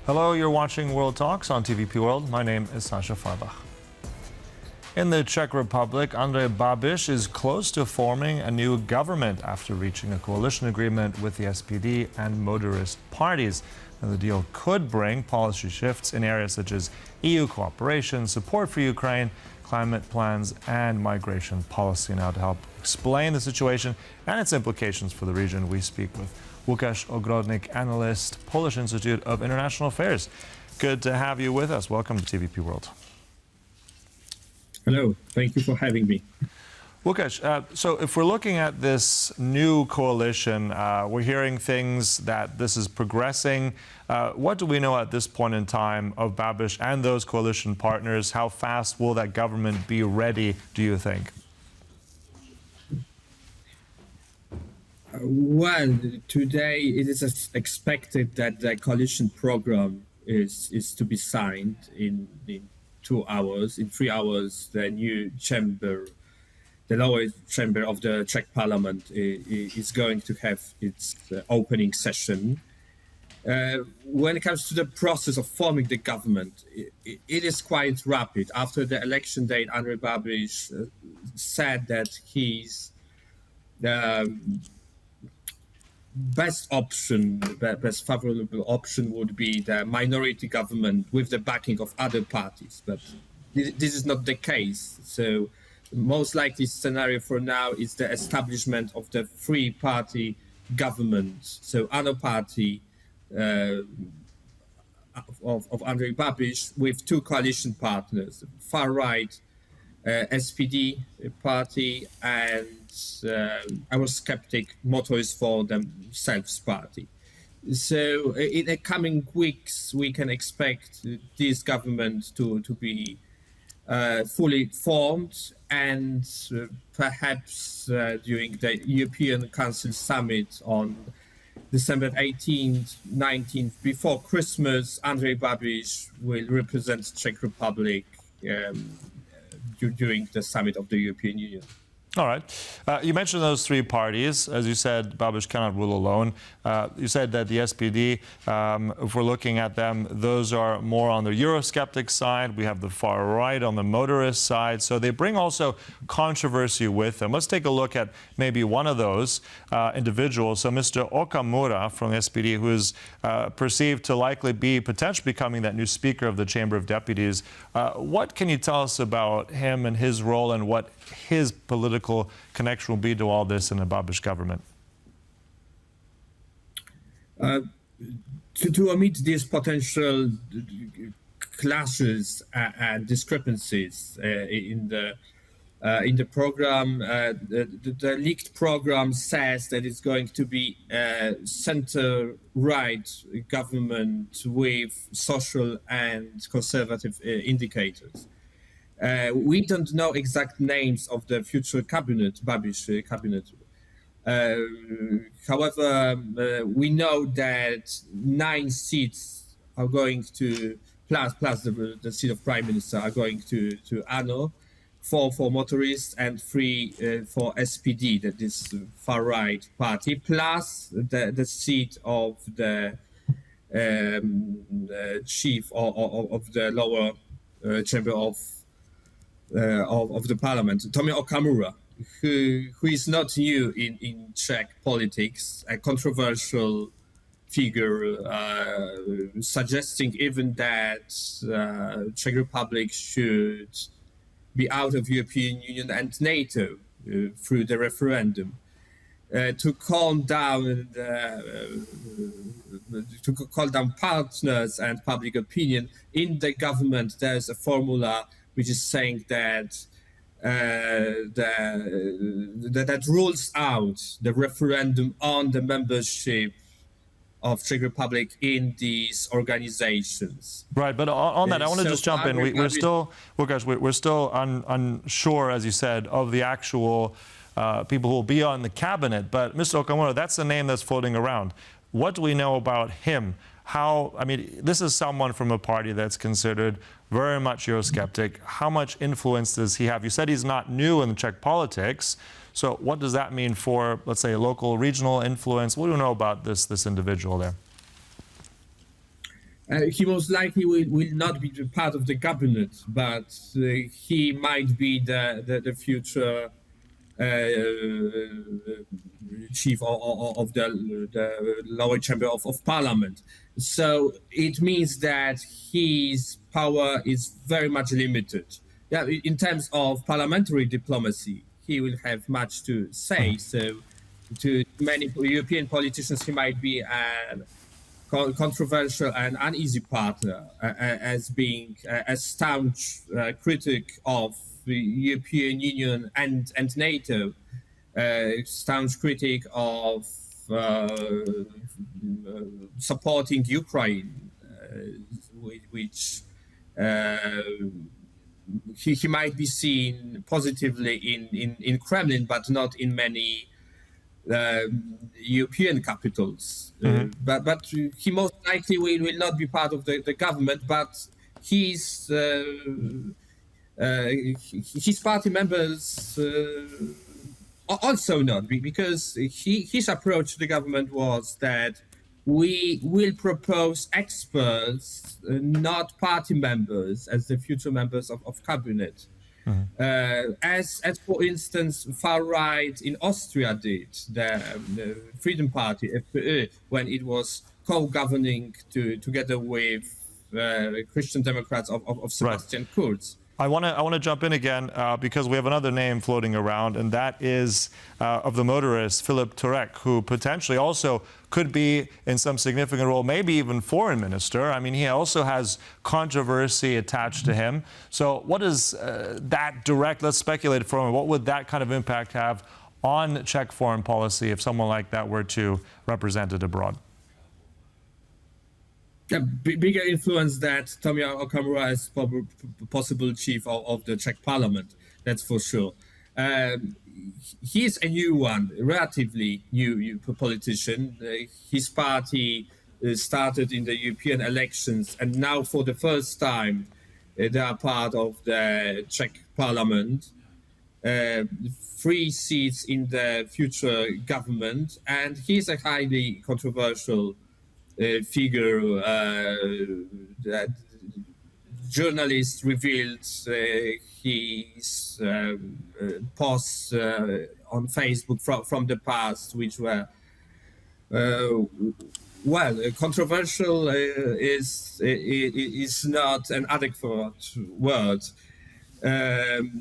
Hello, you're watching World Talks on TVP World. My name is Sasha Farbach. In the Czech Republic, Andrej Babiš is close to forming a new government after reaching a coalition agreement with the SPD and Motorist parties. And the deal could bring policy shifts in areas such as EU cooperation, support for Ukraine, climate plans, and migration policy. Now, to help explain the situation and its implications for the region, we speak with Łukasz Ogrodnik, analyst, Polish Institute of International Affairs. Good to have you with us. Welcome to TVP World. Hello, thank you for having me. Łukasz, so if we're looking at this new coalition, we're hearing things that this is progressing. What do we know at this point in time of Babiš and those coalition partners? How fast will that government be ready, do you think? Well, today it is expected that the coalition program is to be signed in 2 hours. In 3 hours, the new chamber, the lower chamber of the Czech Parliament, is going to have its opening session. When it comes to the process of forming the government, it is quite rapid. After the election date, Andrej Babiš said that his best option, best favorable option would be the minority government with the backing of other parties. But this is not the case. So the most likely scenario for now is the establishment of the three-party government. So other party of Andrej Babiš with two coalition partners, far-right SPD party and Eurosceptic Motorist for themselves party. So in the coming weeks, we can expect this government to be fully formed, and perhaps during the European Council summit on December 18th, 19th, before Christmas, Andrej Babiš will represent Czech Republic during the summit of the European Union. All right. You mentioned those three parties. As you said, Babiš cannot rule alone. You said that the SPD, if we're looking at them, those are more on the Eurosceptic side. We have the far right on the motorist side. So they bring also controversy with them. Let's take a look at maybe one of those individuals. So Mr. Okamura from the SPD, who is perceived to likely be potentially becoming that new Speaker of the Chamber of Deputies. What can you tell us about him and his role and what his political connection will be to all this in the Babiš government? To omit these potential clashes and discrepancies in the program, the leaked program says that it's going to be a center-right government with social and conservative indicators. We don't know exact names of the future cabinet, Babiš cabinet. However, we know that 9 seats are going to, plus the seat of Prime Minister, are going to ANO, 4 for Motorists and 3 for SPD, that is far-right party, plus the seat of the chief of the lower chamber of the parliament, Tomio Okamura, who is not new in Czech politics, a controversial figure, suggesting even that Czech Republic should be out of European Union and NATO through the referendum. To calm down partners and public opinion in the government, there's a formula which is saying that that rules out the referendum on the membership of Czech Republic in these organizations. Right, but on that, I want to just jump in. We're still, Łukasz, we're still unsure, as you said, of the actual people who will be on the cabinet. But Mr. Okamura, that's the name that's floating around. What do we know about him? I mean, this is someone from a party that's considered very much Eurosceptic. How much influence does he have? You said he's not new in Czech politics. So what does that mean for, let's say, local, regional influence? What do you know about this individual there? He most likely will not be part of the cabinet, but he might be the future chief of the lower chamber of parliament. So it means that his power is very much limited. Yeah, in terms of parliamentary diplomacy, he will have much to say. So to many European politicians, he might be a controversial and uneasy partner, as being a staunch critic of the European Union and NATO, staunch critic of supporting Ukraine, which he might be seen positively in Kremlin, but not in many European capitals. But he most likely will not be part of the government, but his party members also not, because his approach to the government was that we will propose experts, not party members, as the future members of cabinet. As for instance, far right in Austria did, the Freedom Party, FPÖ, when it was co-governing together with Christian Democrats of Sebastian Kurz. I want to jump in again because we have another name floating around, and that is of the motorist, Filip Turek, who potentially also could be in some significant role, maybe even foreign minister. I mean, he also has controversy attached to him. So what is that direct, let's speculate for a moment, what would that kind of impact have on Czech foreign policy if someone like that were to represent it abroad? A bigger influence that Tomio Okamura as possible chief of the Czech parliament, that's for sure. He's a new one, relatively new politician. His party started in the European elections, and now for the first time they are part of the Czech parliament. 3 seats in the future government, and he's a highly controversial figure that journalists revealed his posts on Facebook from the past, which were controversial is not an adequate word.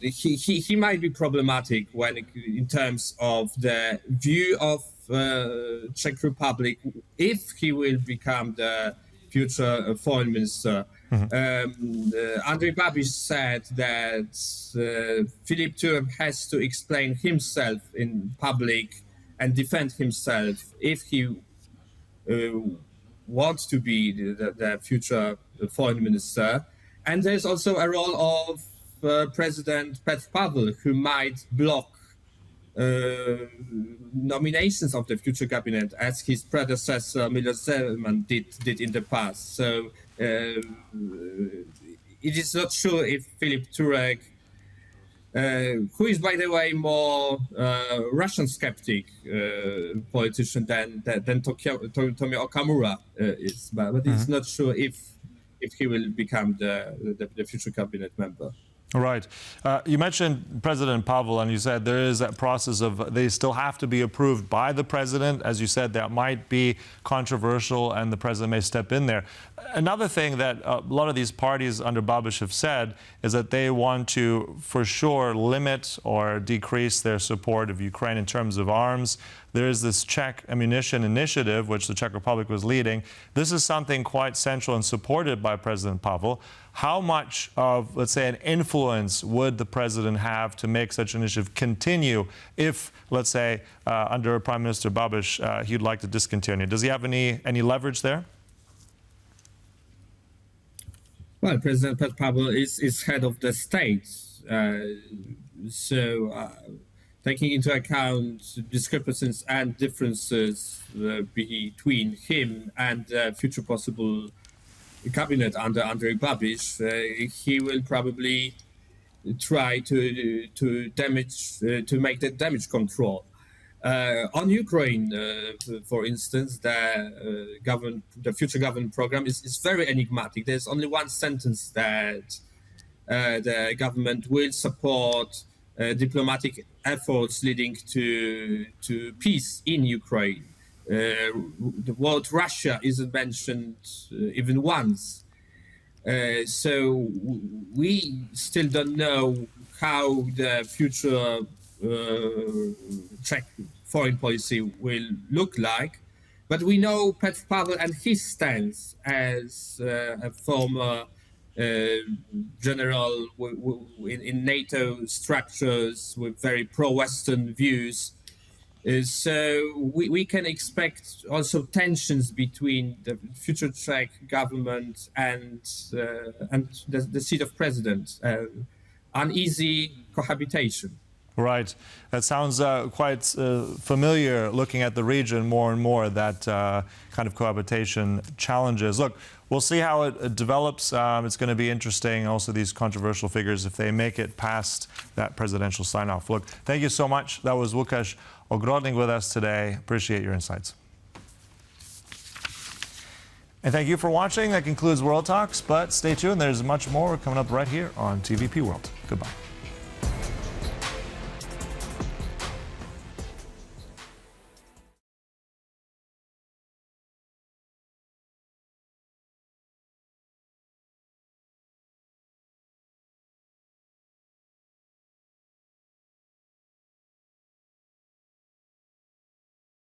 He might be problematic in terms of the view of Czech Republic if he will become the future foreign minister. Andrej Babiš said that Filip Turek has to explain himself in public and defend himself if he wants to be the future foreign minister. And there's also a role of President Pavel, who might block nominations of the future cabinet, as his predecessor Miloš Zeman did in the past. So it is not sure if Filip Turek, who is, by the way, more Russian skeptic politician than Tomio Okamura is, but it's not sure if he will become the future cabinet member. Right. You mentioned President Pavel, and you said there is that process of they still have to be approved by the president. As you said, that might be controversial, and the president may step in there. Another thing that a lot of these parties under Babiš have said is that they want to, for sure, limit or decrease their support of Ukraine in terms of arms. There is this Czech ammunition initiative, which the Czech Republic was leading. This is something quite central and supported by President Pavel. How much of, let's say, an influence would the president have to make such an initiative continue if, let's say, under Prime Minister Babiš, he'd like to discontinue? Does he have any leverage there? Well, President Pavel is head of the state, taking into account discrepancies and differences between him and future possible cabinet under Andrej Babiš, he will probably try to make the damage control. On Ukraine, for instance, the future government program is very enigmatic. There's only one sentence that the government will support diplomatic efforts leading to peace in Ukraine. The word Russia isn't mentioned even once. So we still don't know how the future Czech foreign policy will look like, but we know Pavel and his stance as a former general in NATO structures with very pro-Western views. So we can expect also tensions between the future Czech government and the seat of president, uneasy cohabitation. Right. That sounds quite familiar looking at the region more and more, that kind of cohabitation challenges. Look, we'll see how it develops. It's going to be interesting. Also, these controversial figures, if they make it past that presidential sign-off. Look, thank you so much. That was Łukasz Ogrodnik with us today. Appreciate your insights. And thank you for watching. That concludes World Talks, but stay tuned. There's much more coming up right here on TVP World. Goodbye.